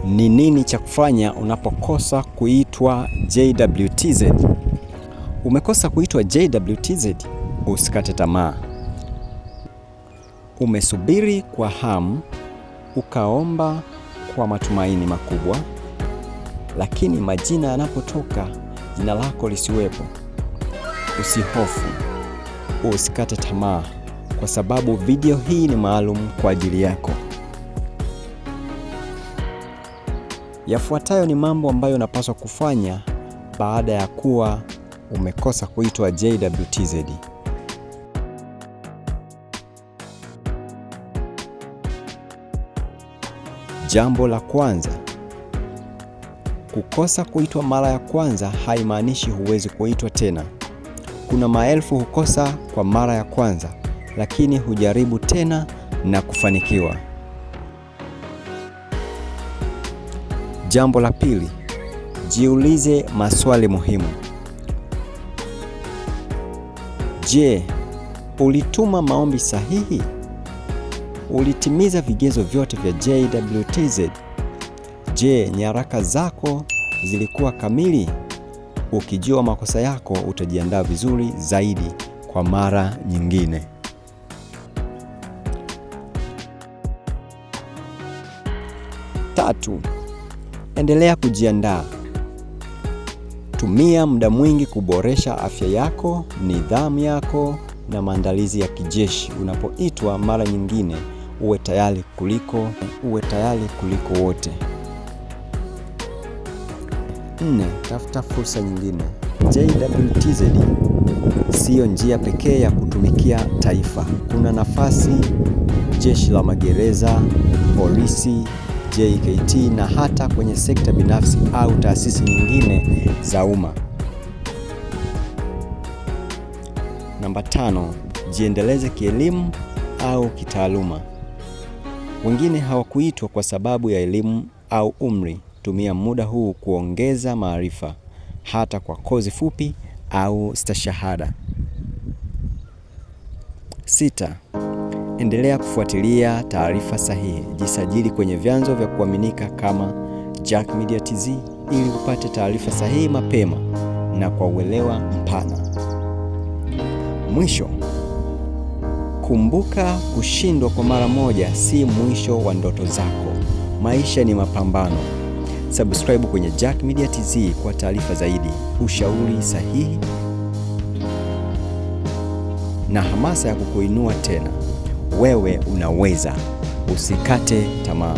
Ni nini cha kufanya unapokosa kuitwa JWTZ? Umekosa kuitwa JWTZ? Usikate tamaa. Umesubiri kwa hamu, ukaomba kwa matumaini makubwa, lakini majina yanapotoka jina lako lisiwepo. Usihofu, usikate tamaa, kwa sababu video hii ni maalum kwa ajili yako. Yafuatayo ni mambo ambayo unapaswa kufanya baada ya kuwa umekosa kuitwa JWTZ. Jambo la kwanza, kukosa kuitwa mara ya kwanza haimaanishi huwezi kuitwa tena. Kuna maelfu hukosa kwa mara ya kwanza, lakini hujaribu tena na kufanikiwa. Jambo la pili, jiulize maswali muhimu. Je, ulituma maombi sahihi? Ulitimiza vigezo vyote vya JWTZ? Je, nyaraka zako zilikuwa kamili? Ukijua makosa yako, utajiandaa vizuri zaidi kwa mara nyingine. Tatu, endelea kujiandaa. Tumia muda mwingi kuboresha afya yako, nidhamu yako na maandalizi ya kijeshi. Unapoitwa mara nyingine, uwe tayari kuliko wote. 4, tafuta fursa nyingine. JWTZ siyo njia pekee ya kutumikia taifa. Kuna nafasi jeshi la magereza, polisi, JKT na hata kwenye sekta binafsi au taasisi nyingine za umma. Namba 5, jiendeleze kielimu au kitaaluma. Wengine hawakuitwa kwa sababu ya elimu au umri. Tumia muda huu kuongeza maarifa, hata kwa kozi fupi au stashahada. 6, endelea kufuatilia taarifa sahihi. Jisajili kwenye vyanzo vya kuaminika kama Jack Media TZ ili upate taarifa sahihi mapema na kwa uelewa mpana. Mwisho, kumbuka, kushindwa kwa mara moja si mwisho wa ndoto zako. Maisha ni mapambano. Subscribe kwenye Jack Media TZ kwa taarifa zaidi, ushauri sahihi na hamasa ya kukuinua tena. Wewe unaweza. Usikate tamaa.